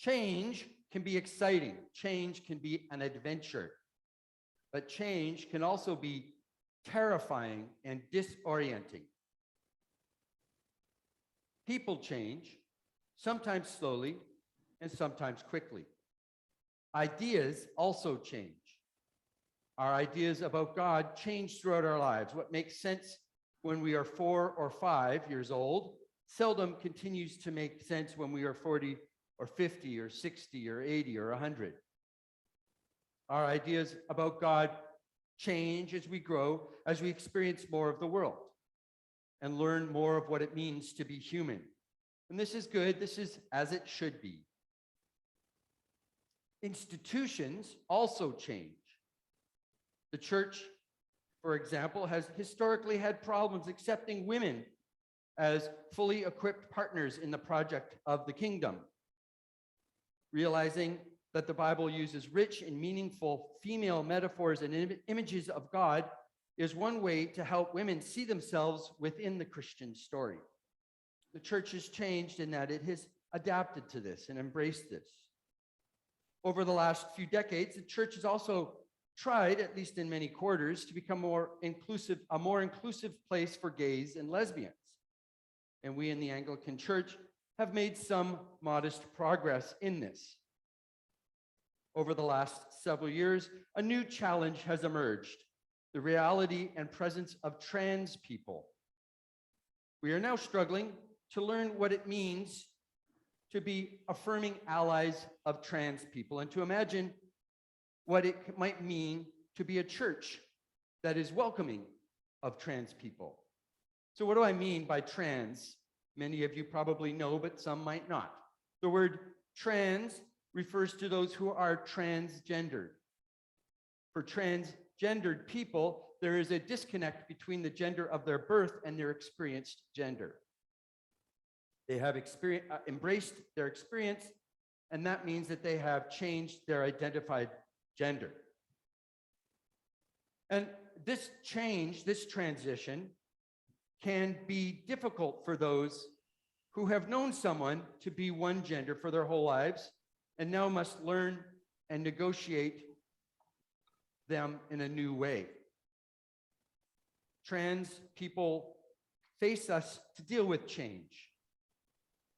Change can be exciting. Change can be an adventure. But change can also be terrifying and disorienting. People change, sometimes slowly and sometimes quickly. Ideas also change. Our ideas about God change throughout our lives. What makes sense when we are 4 or 5 years old seldom continues to make sense when we are 40 or 50 or 60 or 80 or 100. Our ideas about God change as we grow, as we experience more of the world and learn more of what it means to be human. And this is good. This is as it should be. Institutions also change. The church, for example, has historically had problems accepting women as fully equipped partners in the project of the kingdom. Realizing that the Bible uses rich and meaningful female metaphors and images of God is one way to help women see themselves within the Christian story. The church has changed in that it has adapted to this and embraced this. Over the last few decades, the church has also tried, at least in many quarters, to become a more inclusive place for gays and lesbians. And we in the Anglican Church have made some modest progress in this. Over the last several years, a new challenge has emerged: the reality and presence of trans people. We are now struggling to learn what it means to be affirming allies of trans people and to imagine what it might mean to be a church that is welcoming of trans people. So what do I mean by trans? Many of you probably know, but some might not. The word trans refers to those who are transgendered. For transgendered people, there is a disconnect between the gender of their birth and their experienced gender. They have embraced their experience, and that means that they have changed their identified gender. And this change, this transition, can be difficult for those who have known someone to be one gender for their whole lives and now must learn and negotiate them in a new way. Trans people face us to deal with change.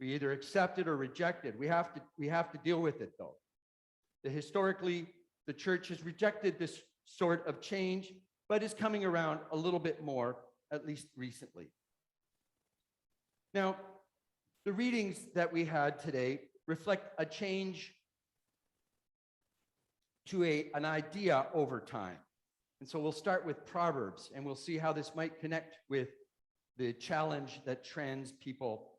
We either accept it or reject it. We have to deal with it, though. Historically, the church has rejected this sort of change, but is coming around a little bit more, at least recently. Now, the readings that we had today reflect a change to an idea over time. And so we'll start with Proverbs, and we'll see how this might connect with the challenge that trans people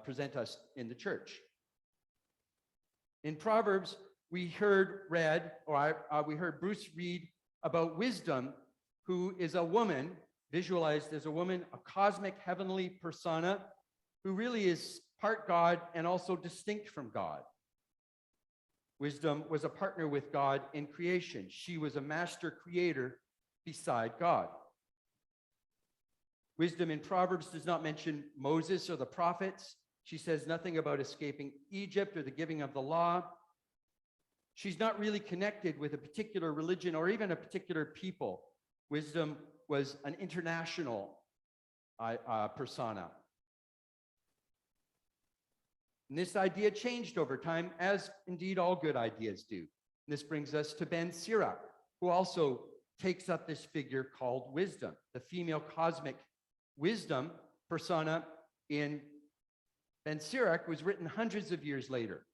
present us in the church. In Proverbs, we heard Bruce read about wisdom, who is a woman, visualized as a woman, a cosmic heavenly persona, who really is part God and also distinct from God. Wisdom was a partner with God in creation. She was a master creator beside God. Wisdom in Proverbs does not mention Moses or the prophets. She says nothing about escaping Egypt or the giving of the law. She's not really connected with a particular religion or even a particular people. Wisdom was an international persona. And this idea changed over time, as indeed all good ideas do. And this brings us to Ben Sirach, who also takes up this figure called wisdom. The female cosmic wisdom persona in Ben Sirach was written hundreds of years later.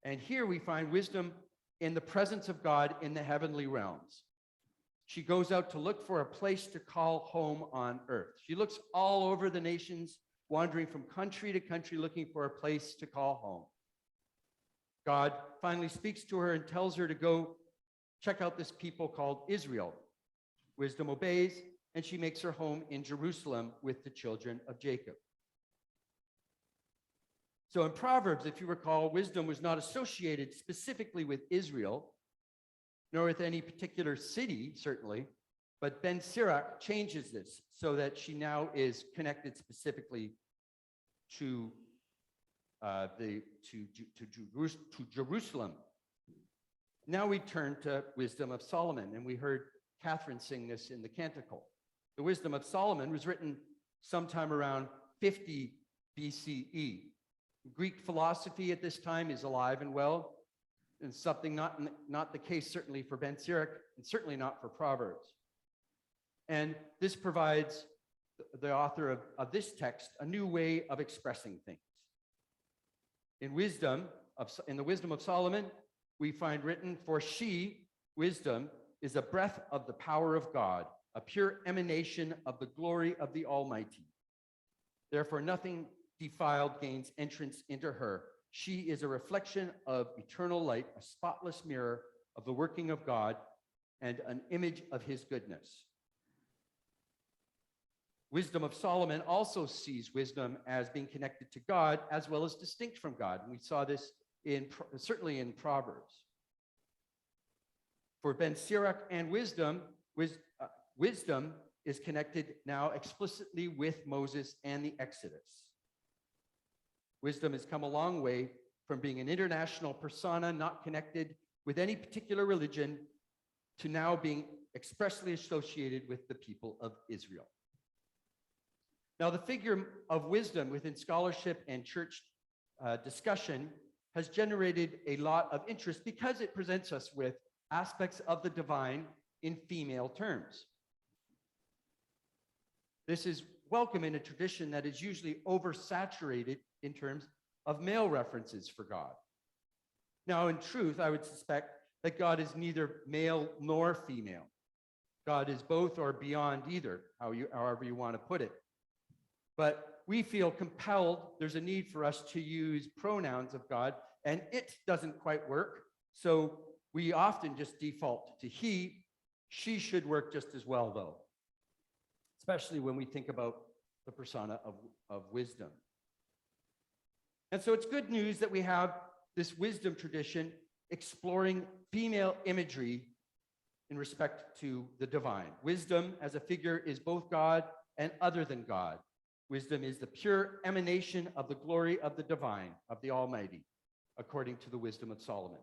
And here we find wisdom in the presence of God in the heavenly realms. She goes out to look for a place to call home on earth. She looks all over the nations, wandering from country to country, looking for a place to call home. God finally speaks to her and tells her to go check out this people called Israel. Wisdom obeys, and she makes her home in Jerusalem with the children of Jacob. So in Proverbs, if you recall, wisdom was not associated specifically with Israel, nor with any particular city, certainly, but Ben Sirach changes this so that she now is connected specifically to Jerusalem. Now we turn to Wisdom of Solomon, and we heard Catherine sing this in the Canticle. The Wisdom of Solomon was written sometime around 50 BCE. Greek philosophy at this time is alive and well, and something not the case certainly for Ben Sirach, and certainly not for Proverbs. And this provides the author of this text a new way of expressing things. In the Wisdom of Solomon, we find written, "For she, wisdom, is a breath of the power of God, a pure emanation of the glory of the Almighty. Therefore, nothing defiled gains entrance into her. She is a reflection of eternal light, a spotless mirror of the working of God, and an image of his goodness." Wisdom of Solomon also sees wisdom as being connected to God as well as distinct from God. And we saw this certainly in Proverbs. For Ben Sirach and wisdom is connected now explicitly with Moses and the Exodus. Wisdom has come a long way from being an international persona not connected with any particular religion to now being expressly associated with the people of Israel. Now, the figure of wisdom within scholarship and church discussion has generated a lot of interest because it presents us with aspects of the divine in female terms. This is welcome in a tradition that is usually oversaturated in terms of male references for God. Now, in truth, I would suspect that God is neither male nor female. God is both or beyond either, however you want to put it. But we feel compelled, there's a need for us to use pronouns of God, and it doesn't quite work. So we often just default to he. She should work just as well, though, especially when we think about the persona of wisdom. And so it's good news that we have this wisdom tradition exploring female imagery in respect to the divine. Wisdom as a figure is both God and other than God. Wisdom is the pure emanation of the glory of the divine, of the Almighty, according to the Wisdom of Solomon.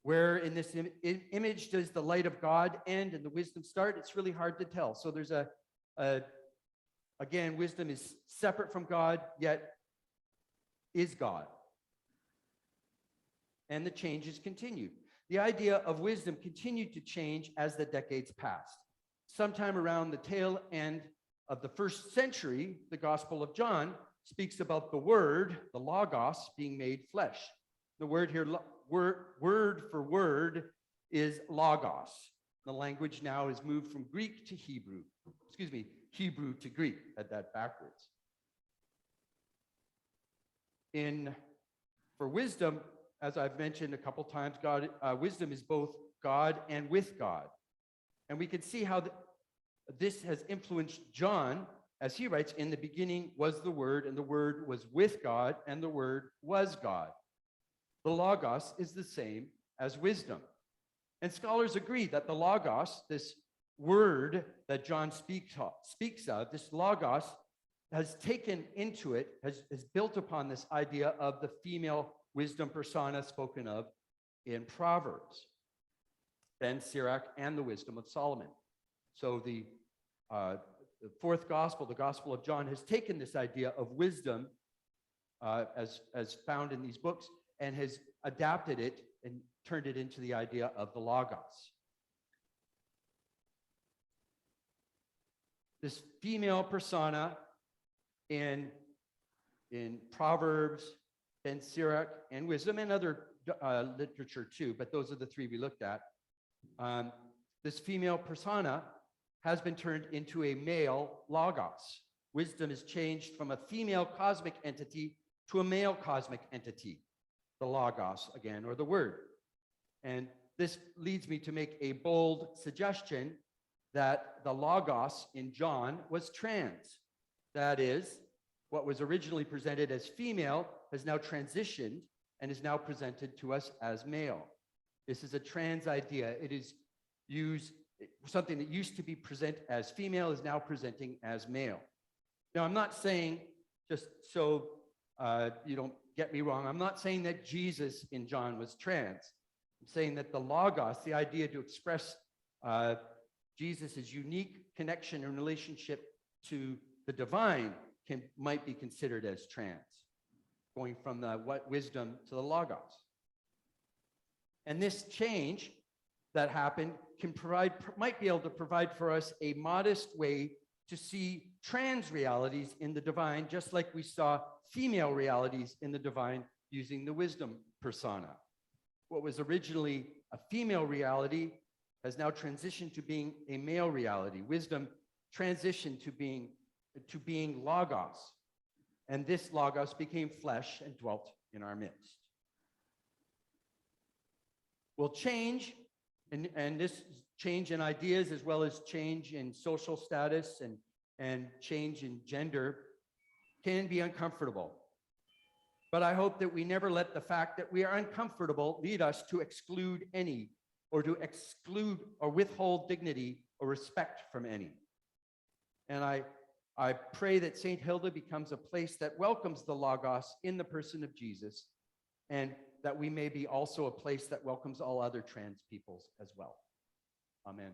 Where in this image does the light of God end and the wisdom start? It's really hard to tell. So there's again, wisdom is separate from God, yet is God. And the changes continued. The idea of wisdom continued to change as the decades passed. Sometime around the tail end of the first century, the Gospel of John speaks about the Word, the Logos, being made flesh. The word here, word for word, is Logos. The language now is moved from Greek to Hebrew. Hebrew to Greek, had that backwards. For wisdom, as I've mentioned a couple times, wisdom is both God and with God. And we can see how this has influenced John, as he writes, "In the beginning was the Word, and the Word was with God, and the Word was God." The Logos is the same as wisdom. And scholars agree that the Logos, this word that John speaks of, this Logos, has taken into it, has built upon this idea of the female wisdom persona spoken of in Proverbs, Ben Sirach, and the Wisdom of Solomon. So the fourth gospel, the Gospel of John, has taken this idea of wisdom as found in these books and has adapted it and turned it into the idea of the Logos. This female persona in Proverbs, Ben Sirach, and Wisdom, and other literature too, but those are the three we looked at. This female persona has been turned into a male Logos. Wisdom is changed from a female cosmic entity to a male cosmic entity, the Logos again, or the Word. And this leads me to make a bold suggestion that the Logos in John was trans. That is, what was originally presented as female has now transitioned and is now presented to us as male. This is a trans idea. It is something that used to be present as female is now presenting as male. Now, I'm not saying just so you don't get me wrong, I'm not saying that Jesus in John was trans. I'm saying that the Logos, the idea to express Jesus' unique connection and relationship to the divine, might be considered as trans, going from the wisdom to the Logos. And this change that happened might be able to provide for us a modest way to see trans realities in the divine, just like we saw female realities in the divine using the wisdom persona. What was originally a female reality has now transitioned to being a male reality. Wisdom transitioned to being Logos. And this Logos became flesh and dwelt in our midst. Will change, and this change in ideas as well as change in social status and change in gender can be uncomfortable. But I hope that we never let the fact that we are uncomfortable lead us to exclude any, or to exclude or withhold dignity or respect from any. And I pray that St. Hilda becomes a place that welcomes the Logos in the person of Jesus, and that we may be also a place that welcomes all other trans peoples as well. Amen.